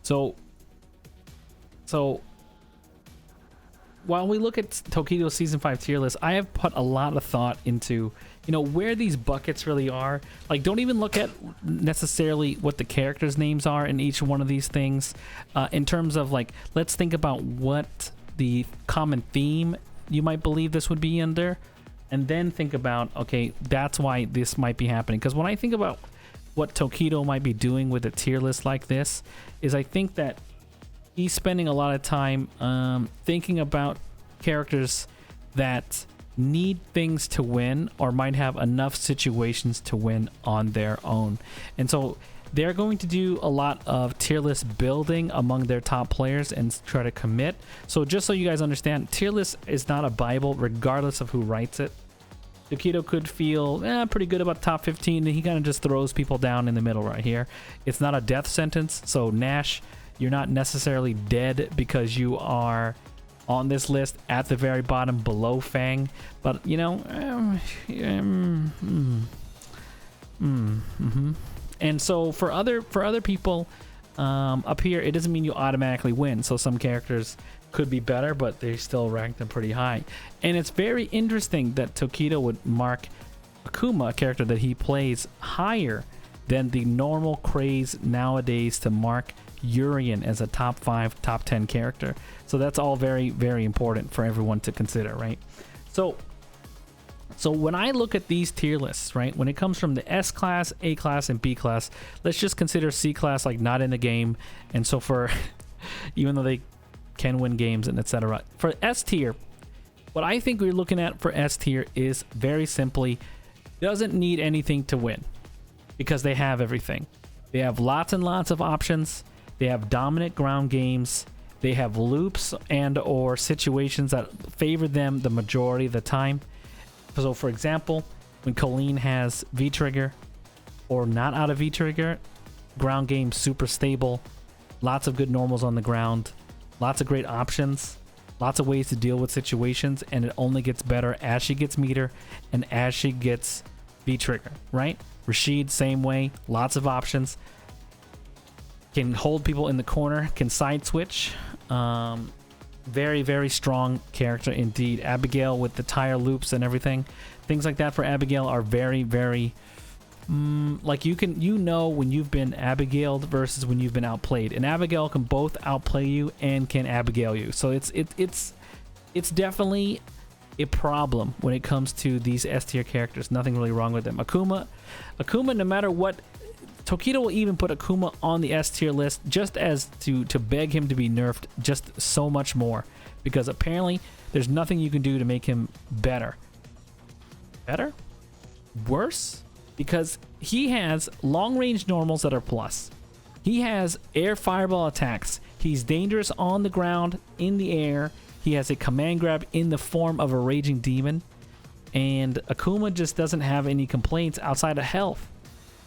So while we look at Tokido's Season 5 tier list, I have put a lot of thought into, you know, where these buckets really are. Like, don't even look at necessarily what the characters' names are in each one of these things. In terms of, like, let's think about what the common theme you might believe this would be under. And then think about, okay, that's why this might be happening. Because when I think about what Tokido might be doing with a tier list like this, is I think that he's spending a lot of time thinking about characters that need things to win or might have enough situations to win on their own. And so they're going to do a lot of tier list building among their top players and try to commit. So just so you guys understand, tier list is not a Bible regardless of who writes it. Tokido could feel pretty good about top 15, and he kind of just throws people down in the middle right here. It's not a death sentence, so Nash, you're not necessarily dead because you are on this list at the very bottom below Fang, but you know, and so for other people up here, it doesn't mean you automatically win. So some characters could be better, but they still rank them pretty high. And it's very interesting that Tokido would mark Akuma, a character that he plays, higher than the normal craze nowadays to mark Urien as a top 5, top 10 character. So that's all very, very important for everyone to consider, right? So when I look at these tier lists, right, when it comes from the S class, A class, and B class, let's just consider C class like not in the game. And so for, even though they can win games and etc. For S tier, what I think we're looking at for S tier is very simply, doesn't need anything to win because they have everything. They have lots and lots of options. They have dominant ground games. They have loops and or situations that favor them the majority of the time. So for example, when Colleen has V-Trigger or not out of V-Trigger, ground game super stable, lots of good normals on the ground, lots of great options, lots of ways to deal with situations, and it only gets better as she gets meter and as she gets V-Trigger, right? Rashid, same way, lots of options. Can hold people in the corner, can side switch. Very, very strong character indeed. Abigail with the tire loops and everything. Things like that for Abigail are very, very... like you know when you've been Abigailed versus when you've been outplayed. And Abigail can both outplay you and can Abigail you. So it's definitely a problem when it comes to these S tier characters. Nothing really wrong with them. Akuma, no matter what, Tokido will even put Akuma on the S tier list just as to beg him to be nerfed just so much more, because apparently there's nothing you can do to make him better. Better? Worse? Because he has long range normals that are plus. He has air fireball attacks. He's dangerous on the ground, in the air. He has a command grab in the form of a raging demon. And Akuma just doesn't have any complaints outside of health.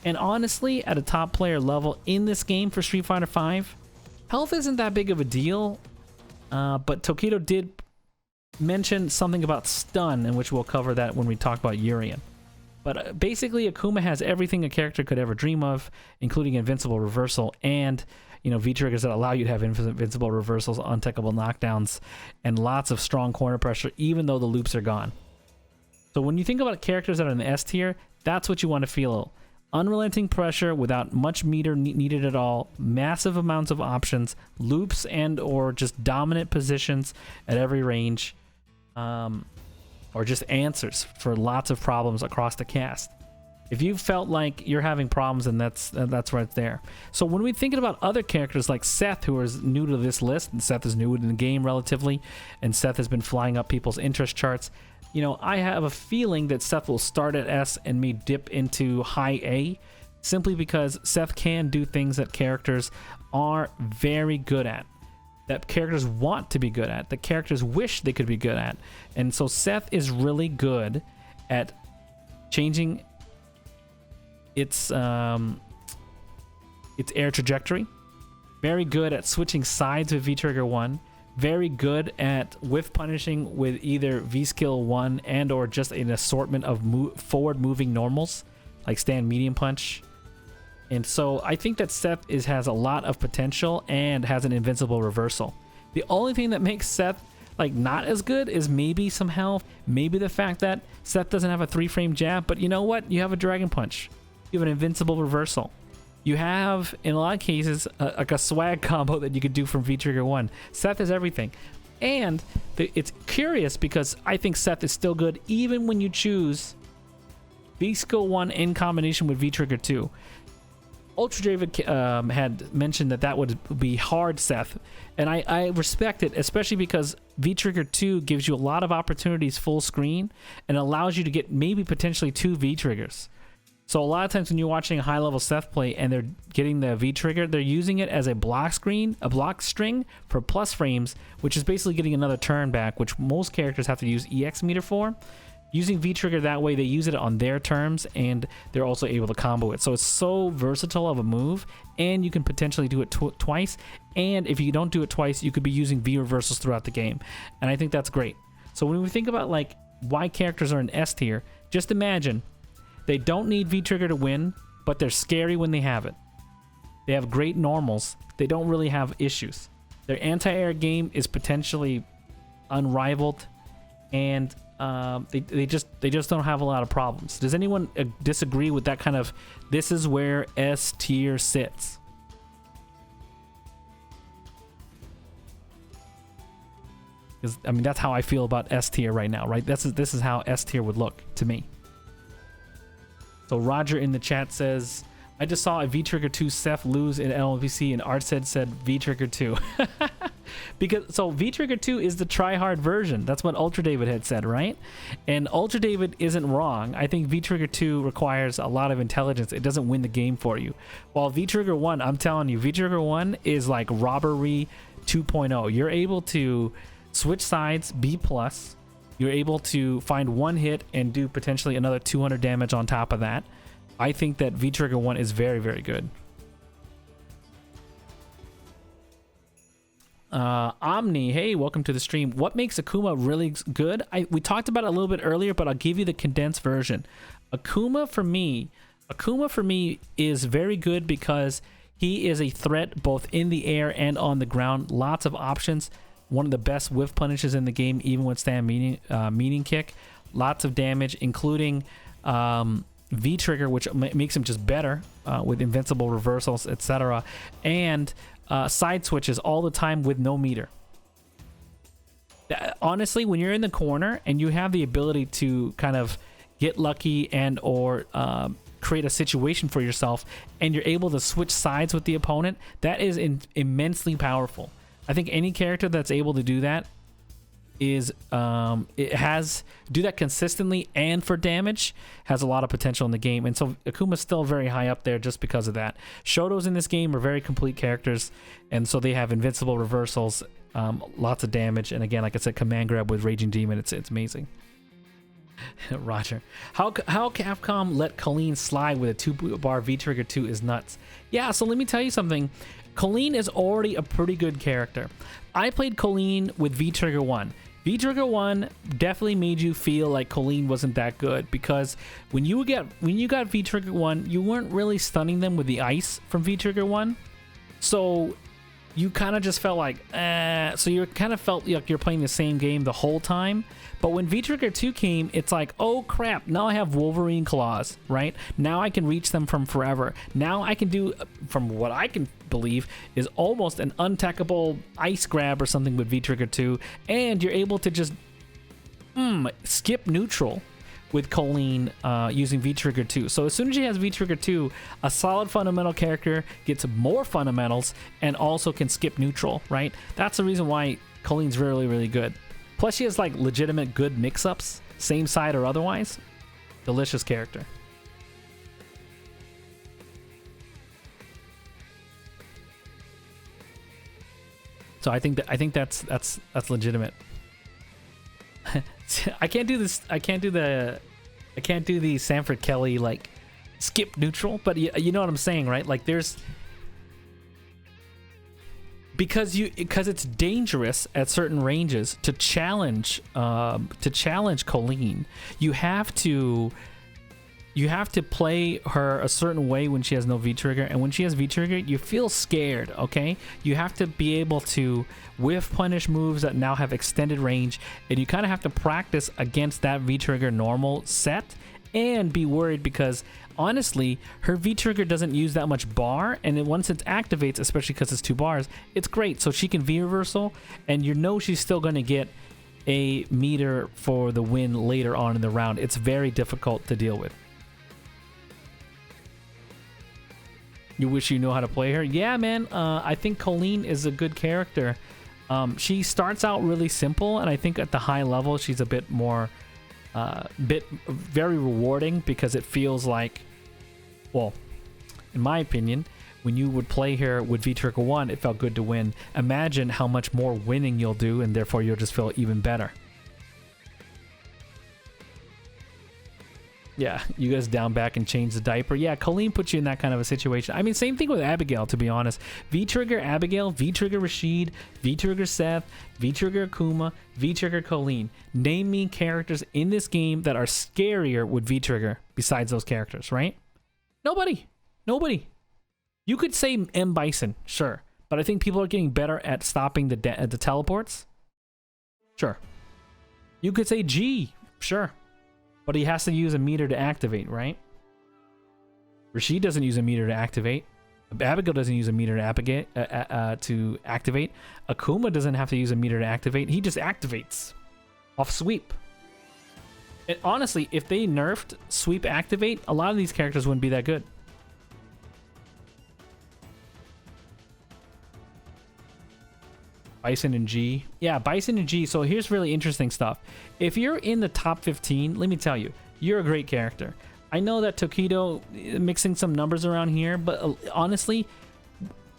And honestly, at a top player level in this game for Street Fighter V, health isn't that big of a deal. But Tokido did mention something about stun, in which we'll cover that when we talk about Urien. But basically, Akuma has everything a character could ever dream of, including invincible reversal and, you know, V-triggers that allow you to have invincible reversals, untechable knockdowns, and lots of strong corner pressure, even though the loops are gone. So when you think about characters that are in the S tier, that's what you want to feel. Unrelenting pressure without much meter needed at all, massive amounts of options, loops and or just dominant positions at every range, or just answers for lots of problems across the cast. If you felt like you're having problems, then that's right there. So when we're thinking about other characters like Seth, who is new to this list, and Seth is new in the game relatively, and Seth has been flying up people's interest charts, you know, I have a feeling that Seth will start at S and may dip into high A, simply because Seth can do things that characters are very good at, that characters want to be good at, that characters wish they could be good at. And so Seth is really good at changing its air trajectory, very good at switching sides with V-Trigger 1, very good at whiff punishing with either V-Skill 1 and or just an assortment of forward moving normals like stand medium punch. And so I think that Seth has a lot of potential and has an invincible reversal. The only thing that makes Seth like not as good is maybe some health, maybe the fact that Seth doesn't have a 3-frame jab, but you know what? You have a Dragon Punch. You have an invincible reversal. You have, in a lot of cases, like a swag combo that you could do from V-Trigger 1. Seth is everything. And it's curious because I think Seth is still good even when you choose V-Skill 1 in combination with V-Trigger 2. Ultra David had mentioned that would be hard Seth, and I respect it, especially because V-Trigger 2 gives you a lot of opportunities full screen and allows you to get maybe potentially 2 V-Triggers. So a lot of times when you're watching a high-level Seth play and they're getting the V-Trigger, they're using it as a block string for plus frames, which is basically getting another turn back, which most characters have to use EX meter for. Using V-Trigger that way, they use it on their terms, and they're also able to combo it. So it's so versatile of a move, and you can potentially do it twice. And if you don't do it twice, you could be using V-reversals throughout the game. And I think that's great. So when we think about like why characters are in S tier, just imagine they don't need V-Trigger to win, but they're scary when they have it. They have great normals. They don't really have issues. Their anti-air game is potentially unrivaled, and they just don't have a lot of problems. Does anyone disagree with that kind of, this is where S tier sits? Because I mean that's how I feel about S tier right now, right? This is how S tier would look to me. So Roger in the chat says, I just saw a V-Trigger 2 Seth lose in LMPC and Art said V-Trigger 2. So V-Trigger 2 is the try-hard version. That's what Ultra David had said, right? And Ultra David isn't wrong. I think V-Trigger 2 requires a lot of intelligence. It doesn't win the game for you. While V-Trigger 1, I'm telling you, V-Trigger 1 is like robbery 2.0. You're able to switch sides, B+. You're able to find one hit and do potentially another 200 damage on top of that. I think that V-Trigger 1 is very, very good. Omni, hey, welcome to the stream. What makes Akuma really good? We talked about it a little bit earlier, but I'll give you the condensed version. Akuma for me is very good because he is a threat both in the air and on the ground. Lots of options. One of the best whiff punishes in the game, even with stand meaning kick. Lots of damage, including V-Trigger, which makes him just better with invincible reversals, etc. And side switches all the time with no meter. Honestly, when you're in the corner and you have the ability to kind of get lucky and or create a situation for yourself, and you're able to switch sides with the opponent, that is immensely powerful. I think any character that's able to do that do that consistently and for damage has a lot of potential in the game. And so Akuma's still very high up there just because of that. Shotos in this game are very complete characters, and so they have invincible reversals, lots of damage, and again, like I said, command grab with Raging Demon. It's amazing. Roger, how Capcom let Colleen slide with a 2-bar V-Trigger 2 is nuts. Yeah, so let me tell you something. Colleen is already a pretty good character. I played Colleen with V-Trigger 1. V-Trigger 1 definitely made you feel like Colleen wasn't that good, because when you got V-Trigger 1, you weren't really stunning them with the ice from V-Trigger 1. So you kind of just felt like, so you kind of felt like you're playing the same game the whole time. But when V-Trigger 2 came, it's like, oh crap, now I have Wolverine claws, right? Now I can reach them from forever. Now I can do, from what I can believe, is almost an untackable ice grab or something with V-Trigger 2. And you're able to just skip neutral with Colleen using V-Trigger 2. So as soon as she has V-Trigger 2, a solid fundamental character gets more fundamentals and also can skip neutral, right? That's the reason why Colleen's really, really good. Plus, she has like legitimate good mix-ups, same side or otherwise. Delicious character. So I think that's legitimate. I can't do this. I can't do the Sanford Kelly like skip neutral, but you know what I'm saying, right? Like there's. Because it's dangerous at certain ranges to challenge Colleen. You have to you have to play her a certain way when she has no V-Trigger, and when she has V-Trigger, you feel scared, okay? You have to be able to whiff punish moves that now have extended range, and you kind of have to practice against that V-Trigger normal set and be worried because honestly, her V-Trigger doesn't use that much bar, and then once it activates, especially because it's 2 bars, it's great. So she can V-reversal, and you know she's still going to get a meter for the win later on in the round. It's very difficult to deal with. You wish you know how to play her? Yeah, man. I think Colleen is a good character. She starts out really simple, and I think at the high level, she's a bit more, very rewarding because it feels like, well, in my opinion, when you would play her with V-Trigger 1, it felt good to win. Imagine how much more winning you'll do, and therefore you'll just feel even better. Yeah, you guys down back and change the diaper. Yeah, Colleen puts you in that kind of a situation. I mean, same thing with Abigail, to be honest. V-Trigger Abigail, V-Trigger Rashid, V-Trigger Seth, V-Trigger Akuma, V-Trigger Colleen. Name me characters in this game that are scarier with V-Trigger besides those characters, right? Nobody. Nobody. You could say M. Bison, sure. But I think people are getting better at stopping the teleports. Sure. You could say G, sure. But he has to use a meter to activate, right? Rashid doesn't use a meter to activate. Abigail doesn't use a meter to activate. Akuma doesn't have to use a meter to activate. He just activates off sweep. And honestly, if they nerfed sweep activate, a lot of these characters wouldn't be that good. Bison and G. Yeah, Bison and G. So here's really interesting stuff. If you're in the top 15, let me tell you, you're a great character. I know that Tokido mixing some numbers around here, but honestly,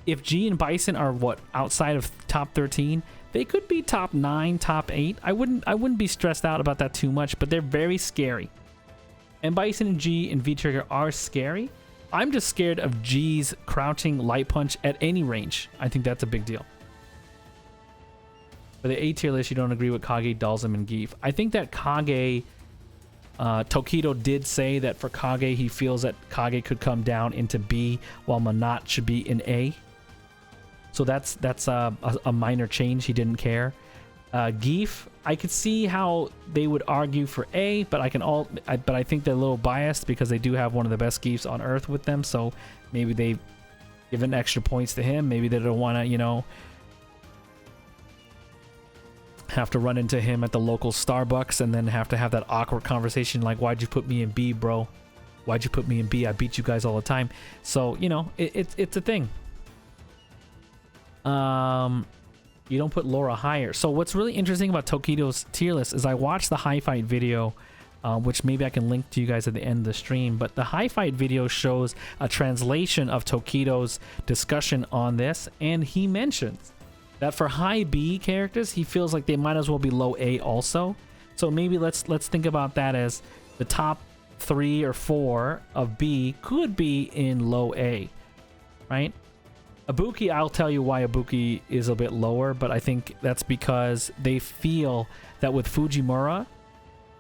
if G and Bison are what outside of top 13, they could be top 9, top 8. I wouldn't be stressed out about that too much, but they're very scary. And Bison and G and V-Trigger are scary. I'm just scared of G's crouching light punch at any range. I think that's a big deal. For the A tier list, you don't agree with Kage, Dalsum, and Geef. I think that Kage, Tokido did say that for Kage, he feels that Kage could come down into B, while Manat should be in A. So that's a minor change. He didn't care. Geef, I could see how they would argue for A, but I think they're a little biased because they do have one of the best Geefs on Earth with them. So maybe they've given extra points to him. Maybe they don't want to, you know, have to run into him at the local Starbucks and then have to have that awkward conversation like, why'd you put me in B, bro? Why'd you put me in B? I beat you guys all the time. So, you know, it's a thing. You don't put Laura higher. So what's really interesting about Tokido's tier list is I watched the High Fight video, which maybe I can link to you guys at the end of the stream, but the High Fight video shows a translation of Tokido's discussion on this, and he mentions that for high B characters, he feels like they might as well be low A also. So maybe let's think about that as the top 3 or 4 of B could be in low A, right? Ibuki, I'll tell you why Ibuki is a bit lower, but I think that's because they feel that with Fujimura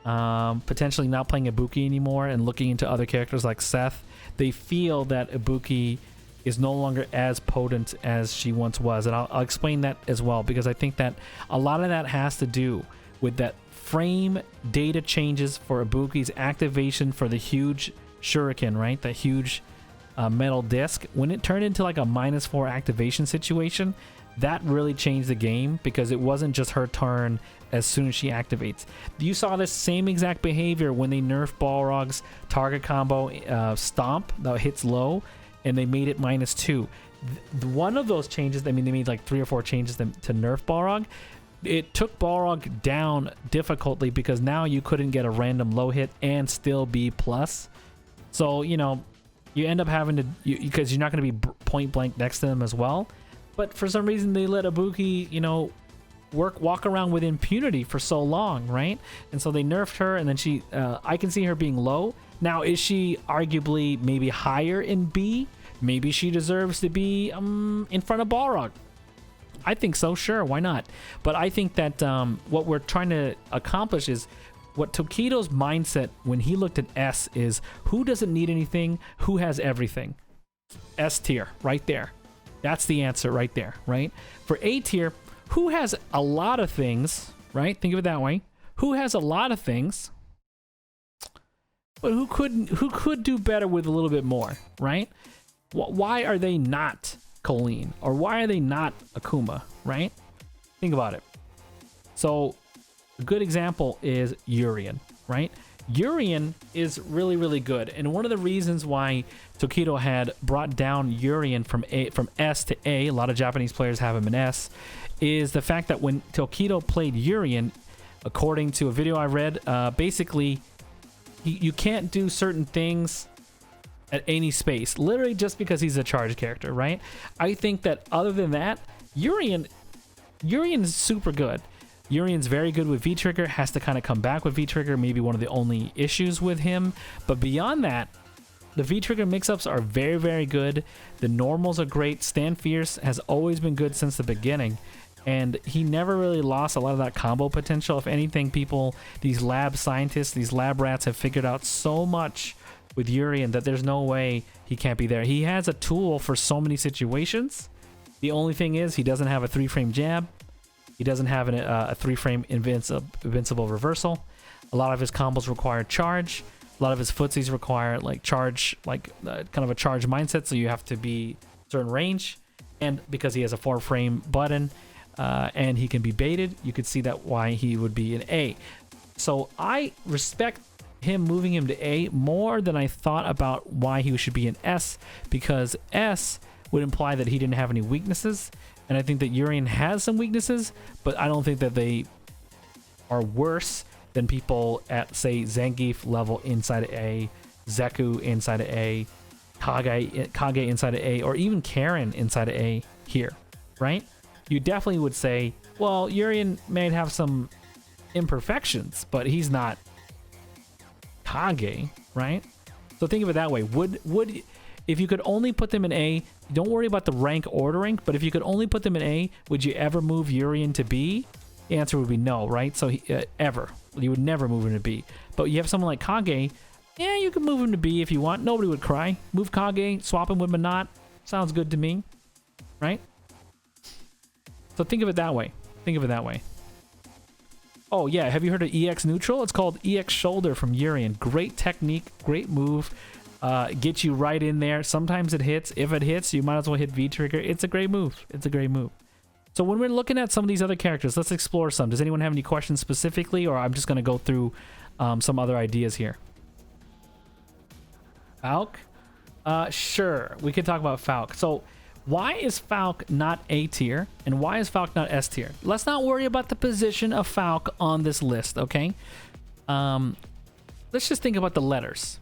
potentially not playing Ibuki anymore and looking into other characters like Seth, they feel that Ibuki is no longer as potent as she once was, and I'll explain that as well, because I think that a lot of that has to do with that frame data changes for Ibuki's activation for the huge shuriken, right? The huge metal disc. When it turned into like a -4 activation situation, that really changed the game because it wasn't just her turn as soon as she activates. You saw this same exact behavior when they nerfed Balrog's target combo stomp that hits low, and they made it -2. One of those changes, I mean, they made like 3 or 4 changes to nerf Balrog. It took Balrog down difficultly because now you couldn't get a random low hit and still be plus. So, you know, you end up having to, because you're not going to be point blank next to them as well. But for some reason, they let Ibuki, you know, walk around with impunity for so long, right? And so they nerfed her, and then she, I can see her being low. Now, is she arguably maybe higher in B? Maybe she deserves to be in front of Balrog. I think so, sure, why not? But I think that what we're trying to accomplish is what Tokido's mindset when he looked at S is who doesn't need anything, who has everything. S tier, right there. That's the answer right there, right? For A tier, who has a lot of things, right? Think of it that way. Who has a lot of things, but who could do better with a little bit more, right? Why are they not Colleen? Or why are they not Akuma, right? Think about it. So a good example is Urien, right? Urien is really, really good. And one of the reasons why Tokido had brought down Urien from S to A lot of Japanese players have him in S, is the fact that when Tokido played Urien, according to a video I read, basically you can't do certain things at any space, literally just because he's a charge character, right? I think that other than that, Urien is super good. Urien's very good with V-Trigger, has to kind of come back with V-Trigger, maybe one of the only issues with him. But beyond that, the V-Trigger mix-ups are very, very good. The normals are great. Stand Fierce has always been good since the beginning. And he never really lost a lot of that combo potential. If anything, people, these lab scientists, these lab rats have figured out so much with Urien that there's no way he can't be there. He has a tool for so many situations. The only thing is he doesn't have a 3-frame jab. He doesn't have a 3-frame invincible reversal. A lot of his combos require charge. A lot of his footsies require like charge, like kind of a charge mindset. So you have to be certain range. And because he has a 4-frame button and he can be baited, you could see that why he would be an A. So I respect him moving him to A more than I thought about why he should be an S, because S would imply that he didn't have any weaknesses. And I think that Urien has some weaknesses, but I don't think that they are worse than people at, say, Zangief level inside of A, Zeku inside of A, Kage inside of A, or even Karen inside of A here, right? You definitely would say, well, Urien may have some imperfections, but he's not Kage, right? So think of it that way. Would if you could only put them in A, don't worry about the rank ordering, but if you could only put them in A, would you ever move Urien to B? The answer would be no, right? So ever. You would never move him to B. But you have someone like Kage, yeah, you can move him to B if you want. Nobody would cry. Move Kage, swap him with Minot. Sounds good to me, right? So think of it that way. Think of it that way. Oh yeah, have you heard of EX neutral? It's called EX shoulder from Urien. Great technique, great move. Get you right in there. Sometimes it hits. If it hits, you might as well hit V-Trigger. It's a great move. It's a great move. So when we're looking at some of these other characters, let's explore some. Does anyone have any questions specifically, or I'm just going to go through some other ideas here? Falc? Sure. We can talk about Falc. So why is Falc not A tier, and why is Falc not S tier? Let's not worry about the position of Falc on this list, okay? Let's just think about the letters.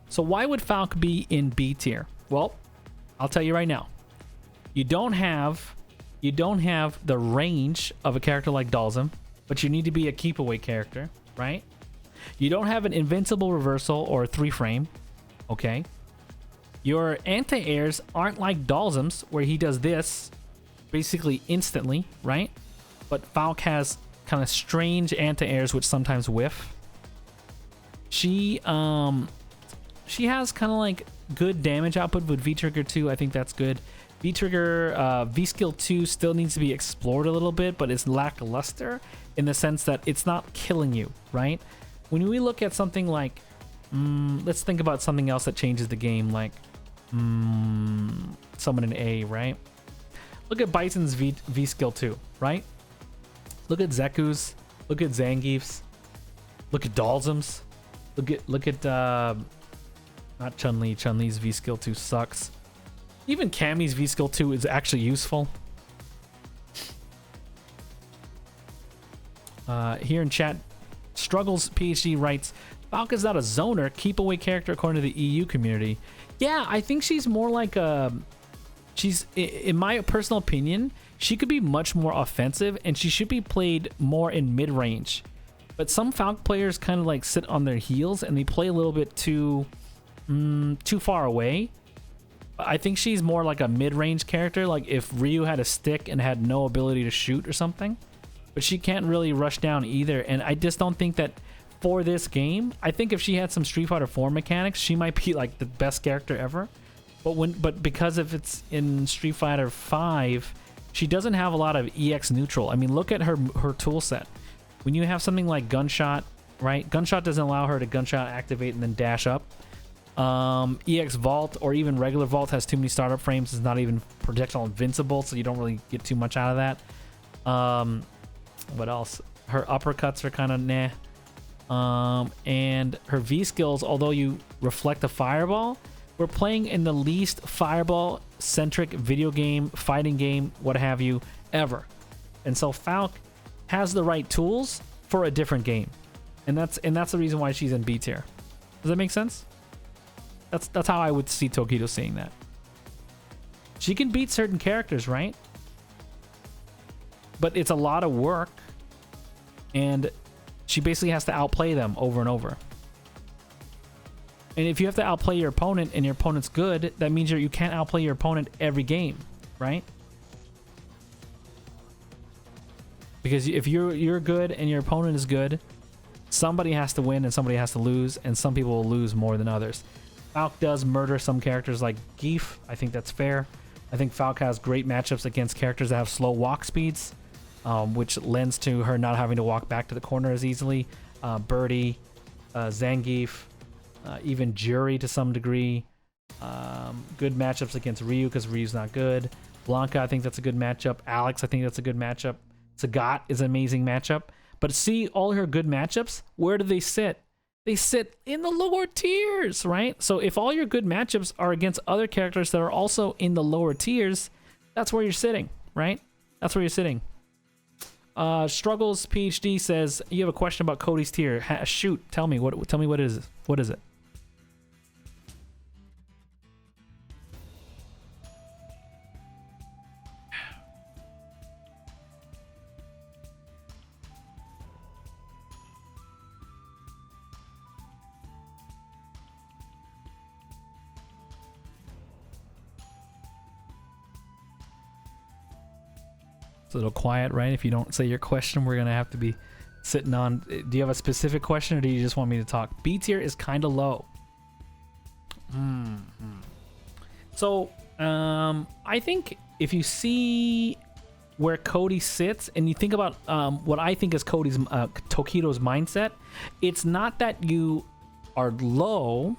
So why would Falc be in B tier? Well, I'll tell you right now. You don't have the range of a character like Dalsum, but you need to be a keep away character, right? You don't have an invincible reversal or a 3-frame, okay? Your anti-airs aren't like Dalsum's, where he does this basically instantly, right? But Falc has kind of strange anti-airs which sometimes whiff. She has kind of like good damage output with V-Trigger 2. I think that's good. V-Trigger V-Skill 2 still needs to be explored a little bit, but it's lackluster in the sense that it's not killing you, right? When we look at something like, let's think about something else that changes the game, like someone in A, right? Look at Bison's V-Skill 2, right? Look at Zeku's. Look at Zangief's. Look at Dalsum's. Look at not Chun-Li. Chun-Li's V-Skill 2 sucks. Even Cammy's V-Skill 2 is actually useful. Here in chat, Struggles PhD writes, Falc is not a zoner, keep away character according to the EU community. Yeah, I think she's more like a... She's, in my personal opinion, she could be much more offensive, and she should be played more in mid-range. But some Falc players kind of like sit on their heels, and they play a little bit too far away. I think she's more like a mid-range character, like if Ryu had a stick and had no ability to shoot or something. But she can't really rush down either, and I just don't think that for this game. I think if she had some Street Fighter 4 mechanics, she might be like the best character ever. But because if it's in Street Fighter 5, she doesn't have a lot of EX neutral. I mean, look at her tool set. When you have something like Gunshot, right? Gunshot doesn't allow her to Gunshot activate and then dash up. EX Vault or even regular Vault has too many startup frames. It's not even projectile invincible, so you don't really get too much out of that. What else? Her uppercuts are kind of nah. And her V skills, although you reflect a fireball, we're playing in the least fireball centric video game, fighting game, what have you, ever. And so Falc has the right tools for a different game. And that's the reason why she's in B tier. Does that make sense? That's how I would see Tokido saying that. She can beat certain characters, right? But it's a lot of work, and she basically has to outplay them over and over. And if you have to outplay your opponent and your opponent's good, that means you can't outplay your opponent every game, right? Because if you're good and your opponent is good, somebody has to win and somebody has to lose, and some people will lose more than others. Falc does murder some characters like Geef. I think that's fair. I think Falc has great matchups against characters that have slow walk speeds, which lends to her not having to walk back to the corner as easily. Birdie, Zangief, even Jury to some degree. Good matchups against Ryu because Ryu's not good. Blanca, I think that's a good matchup. Alex, I think that's a good matchup. Sagat is an amazing matchup. But see, all her good matchups, where do they sit? They sit in the lower tiers, right? So if all your good matchups are against other characters that are also in the lower tiers, that's where you're sitting, right? That's where you're sitting. Struggles PhD says, you have a question about Cody's tier. Shoot, tell me what is it? What is it? It's a little quiet, right? If you don't say your question, we're gonna have to be sitting on. Do you have a specific question, or do you just want me to talk? B tier is kind of low. So I think if you see where Cody sits and you think about what I think is Cody's Tokido's mindset, it's not that you are low,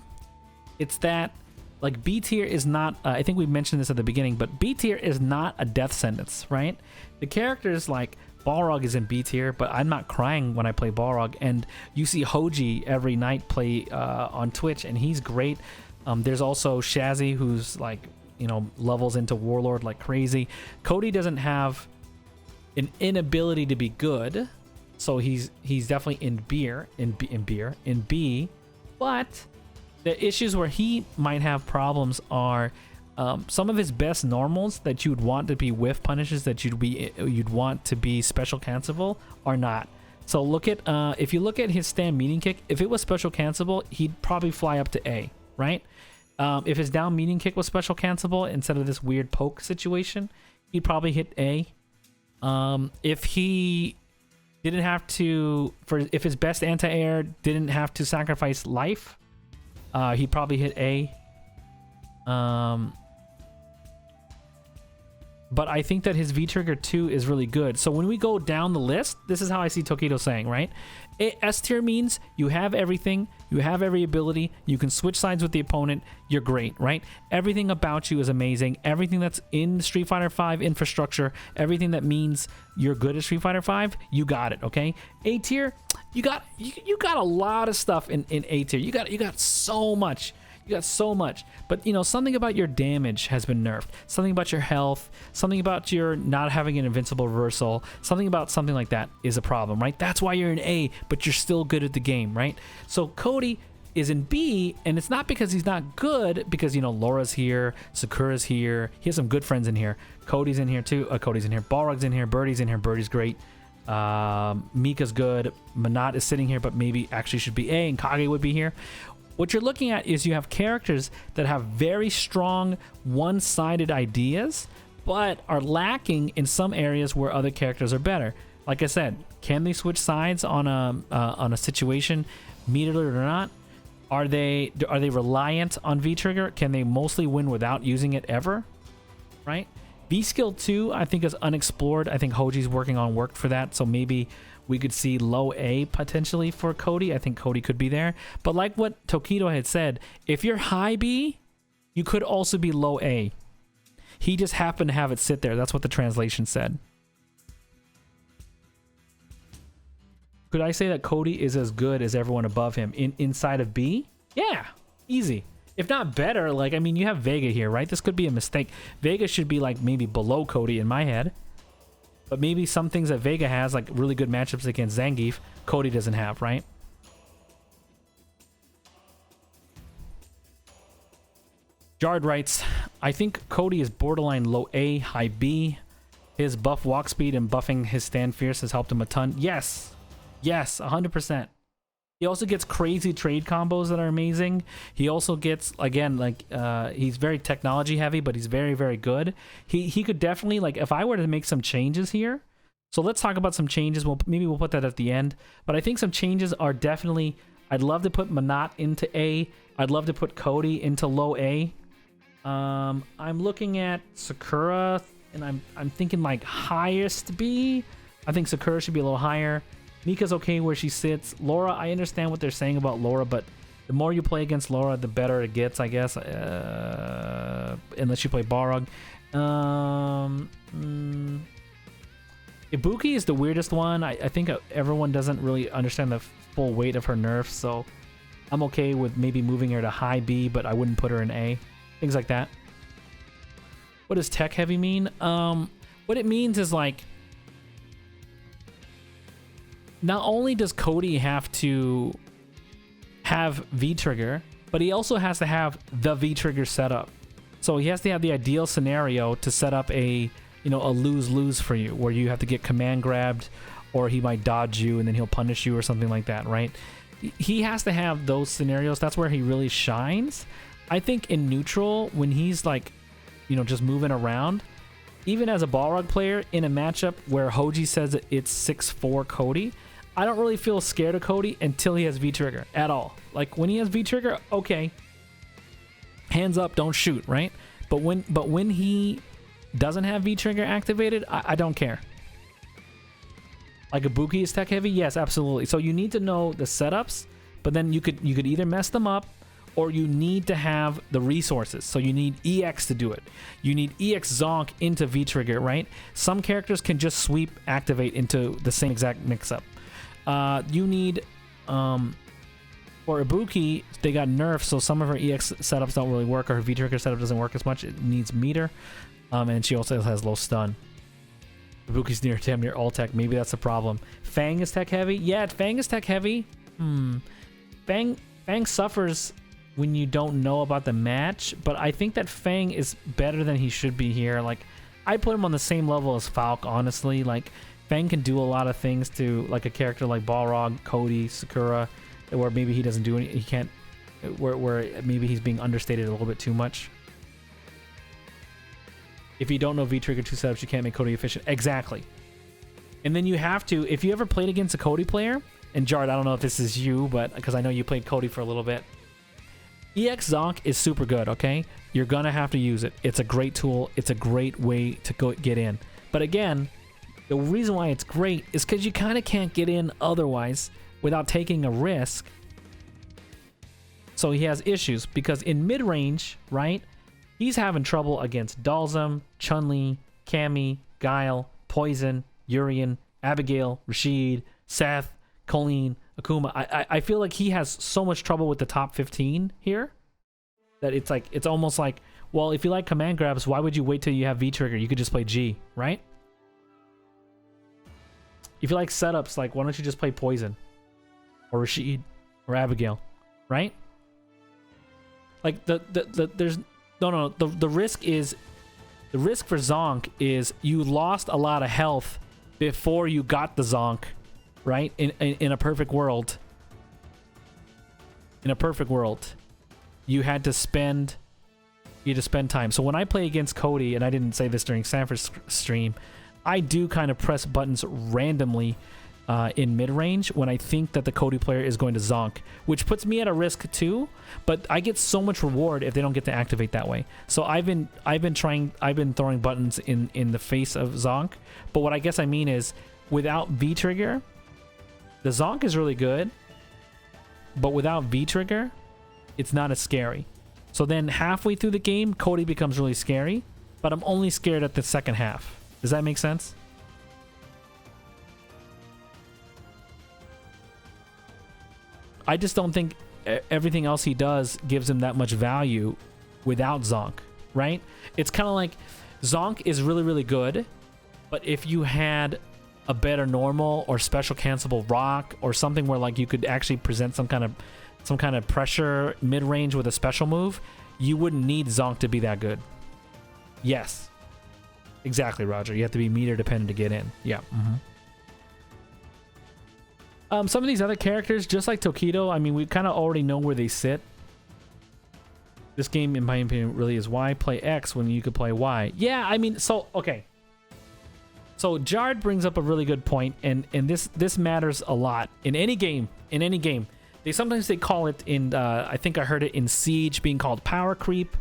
it's that like B tier is not, I think we mentioned this at the beginning, but B tier is not a death sentence, right? The characters like Balrog is in B tier, but I'm not crying when I play Balrog. And you see Hoji every night play on Twitch, and he's great. There's also Shazzy, who's like, you know, levels into Warlord like crazy. Cody doesn't have an inability to be good, so he's definitely in B, but the issues where he might have problems are some of his best normals that you'd want to be whiff punishes that you'd want to be special cancelable are not. So look at if you look at his stand meeting kick, if it was special cancelable, he'd probably fly up to A, right? If his down meeting kick was special cancelable instead of this weird poke situation, he'd probably hit A. If he didn't have to, if his best anti-air didn't have to sacrifice life, he'd probably hit A. But I think that his V-Trigger 2 is really good. So when we go down the list, this is how I see Tokido saying, right? S tier means you have everything, you have every ability, you can switch sides with the opponent, you're great, right? Everything about you is amazing. Everything that's in Street Fighter 5 infrastructure, everything that means you're good at Street Fighter 5, you got it, okay? A tier, you got a lot of stuff in A tier. You got so much. You got so much, but you know, something about your damage has been nerfed, something about your health, something about your not having an invincible reversal, something like that is a problem, right? That's why you're in A, but you're still good at the game, right? So Cody is in B, and it's not because he's not good, because, you know, Laura's here, Sakura's here, he has some good friends in here, Cody's in here too, Cody's in here, Balrog's in here, Birdie's in here, Birdie's great, Mika's good, Manat is sitting here, but maybe actually should be A, and Kage would be here. What you're looking at is you have characters that have very strong one-sided ideas, but are lacking in some areas where other characters are better. Like I said, can they switch sides on a situation, meter or not? Are they reliant on V-Trigger? Can they mostly win without using it ever? Right? V skill 2 I think is unexplored. I think Hoji's working on work for that, so maybe we could see low A potentially for Cody. I think Cody could be there. But like what Tokido had said, if you're high B, you could also be low A. He just happened to have it sit there. That's what the translation said. Could I say that Cody is as good as everyone above him inside of B? Yeah, easy. If not better, like, I mean, you have Vega here, right? This could be a mistake. Vega should be like maybe below Cody in my head. But maybe some things that Vega has, like really good matchups against Zangief, Cody doesn't have, right? Jard writes, I think Cody is borderline low A, high B. His buff walk speed and buffing his stand fierce has helped him a ton. Yes. Yes, 100%. He also gets crazy trade combos that are amazing. He also gets, again, like, he's very technology heavy, but he's very, very good. He could definitely, like, if I were to make some changes here, so let's talk about some changes. Maybe we'll put that at the end. But I think some changes are definitely, I'd love to put Manat into A. I'd love to put Cody into low A. I'm looking at Sakura, and I'm thinking, like, highest B. I think Sakura should be a little higher. Mika's okay where she sits. Laura, I understand what they're saying about Laura, but the more you play against Laura, the better it gets, I guess. Unless you play Balrog. Ibuki is the weirdest one. I think everyone doesn't really understand the full weight of her nerfs, so I'm okay with maybe moving her to high B, but I wouldn't put her in A. Things like that. What does tech heavy mean? What it means is, like, not only does Cody have to have V-Trigger, but he also has to have the V-Trigger setup. So he has to have the ideal scenario to set up a, you know, a lose-lose for you, where you have to get command grabbed, or he might dodge you and then he'll punish you or something like that, right? He has to have those scenarios. That's where he really shines. I think in neutral, when he's, like, you know, just moving around, even as a Balrog player in a matchup where Hoji says that it's 6-4 Cody, I don't really feel scared of Cody until he has V-Trigger at all. Like, when he has V-Trigger, okay, hands up, don't shoot, right? But when he doesn't have V-Trigger activated, I don't care. Like, Ibuki is tech heavy? Yes, absolutely. So you need to know the setups, but then you could either mess them up, or you need to have the resources. So you need EX to do it. You need EX Zonk into V-Trigger, right? Some characters can just sweep activate into the same exact mix-up. You need, for Ibuki, they got nerfed, so some of her EX setups don't really work, or her V-Trigger setup doesn't work as much. It needs meter, and she also has low stun. Ibuki's damn near all tech. Maybe that's a problem. Fang is tech heavy? Yeah, Fang is tech heavy. Fang suffers when you don't know about the match, but I think that Fang is better than he should be here. Like, I put him on the same level as Falco, honestly. Like, Fang can do a lot of things to, like, a character like Balrog, Cody, Sakura, where maybe he doesn't do any, he can't, where maybe he's being understated a little bit too much. If you don't know V-Trigger 2 setups, you can't make Cody efficient. Exactly. And then you have to, if you ever played against a Cody player, and Jard, I don't know if this is you, but because I know you played Cody for a little bit, EX Zonk is super good, okay? You're gonna have to use it. It's a great tool. It's a great way to get in. But again, the reason why it's great is because you kind of can't get in otherwise without taking a risk. So he has issues because in mid-range, right, he's having trouble against Dalsum, Chun-Li, Cammy, Guile, Poison, Urien, Abigail, Rashid, Seth, Colleen, Akuma. I feel like he has so much trouble with the top 15 here that it's like, it's almost like, well, if you like command grabs, why would you wait till you have V-Trigger? You could just play G, right? If you like setups, like, why don't you just play Poison or Rashid or Abigail, right? Like there's the risk is, the risk for Zonk is you lost a lot of health before you got the Zonk, right? In a perfect world, you had to spend time. So when I play against Cody, and I didn't say this during Sanford's stream, I do kind of press buttons randomly in mid-range when I think that the Cody player is going to zonk, which puts me at a risk too, but I get so much reward if they don't get to activate that way. So I've been throwing buttons in the face of zonk, but what I guess I mean is without V-Trigger, the zonk is really good, but without V-Trigger, it's not as scary. So then halfway through the game, Cody becomes really scary, but I'm only scared at the second half. Does that make sense? I just don't think everything else he does gives him that much value without Zonk, right? It's kind of like Zonk is really, really good, but if you had a better normal or special cancelable rock or something where like you could actually present some kind of pressure mid-range with a special move, you wouldn't need Zonk to be that good. Yes. Exactly, Roger. You have to be meter dependent to get in. Yeah. Some of these other characters, just like Tokido, I mean, we kind of already know where they sit. This game, in my opinion, really is Y. Play X when you could play Y. Yeah, I mean, so, okay. So Jard brings up a really good point, and this matters a lot. In any game, sometimes they call it in, I think I heard it in Siege being called power creep,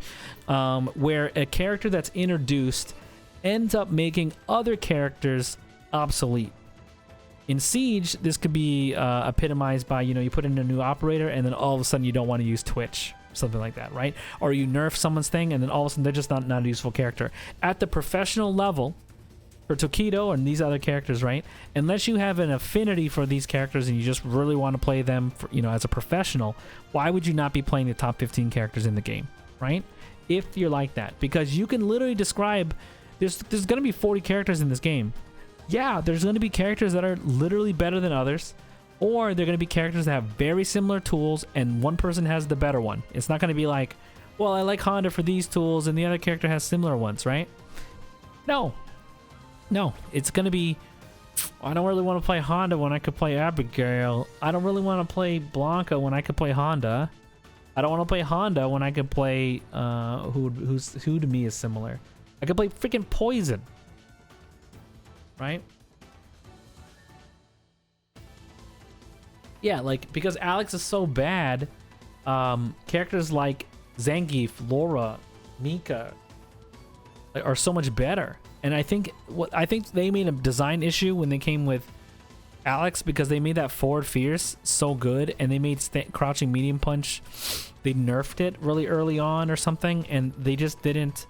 where a character that's introduced ends up making other characters obsolete. In Siege, this could be epitomized by, you know, you put in a new operator and then all of a sudden you don't want to use Twitch, something like that, right? Or you nerf someone's thing and then all of a sudden they're just not a useful character. At the professional level, for Tokido and these other characters, right? Unless you have an affinity for these characters and you just really want to play them, for, you know, as a professional, why would you not be playing the top 15 characters in the game, right? If you're like that, because you can literally describe, there's going to be 40 characters in this game. Yeah, there's going to be characters that are literally better than others, or they're going to be characters that have very similar tools and one person has the better one. It's not going to be like, well, I like Honda for these tools and the other character has similar ones, right? No, it's going to be, I don't really want to play Honda when I could play Abigail. I don't really want to play Blanca when I could play Honda. I don't want to play Honda when I could play, who to me is similar. I could play freaking Poison. Right? Yeah, like, because Alex is so bad, characters like Zangief, Laura, Mika are so much better. And I think they made a design issue when they came with Alex, because they made that forward fierce so good, and they made crouching medium punch, they nerfed it really early on or something, and they just don't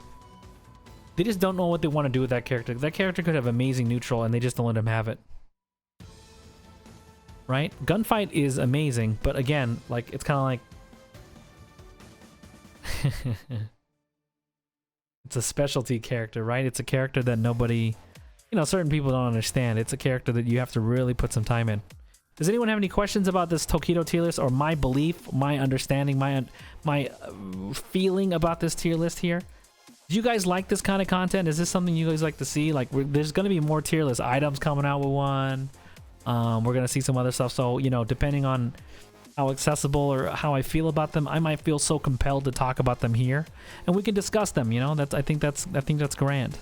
know what they want to do with that character. That character could have amazing neutral, and they just don't let him have it. Right? Gunfight is amazing, but again, like, it's kind of like... It's a specialty character, right? It's a character that nobody... You know, certain people don't understand. It's a character that you have to really put some time in. Does anyone have any questions about this Tokido tier list, or my belief, my understanding, my feeling about this tier list here? Do you guys like this kind of content? Is this something you guys like to see? Like, there's going to be more tier list items coming out with one. We're going to see some other stuff. So, you know, depending on how accessible or how I feel about them, I might feel so compelled to talk about them here, and we can discuss them. You know, I think that's grand.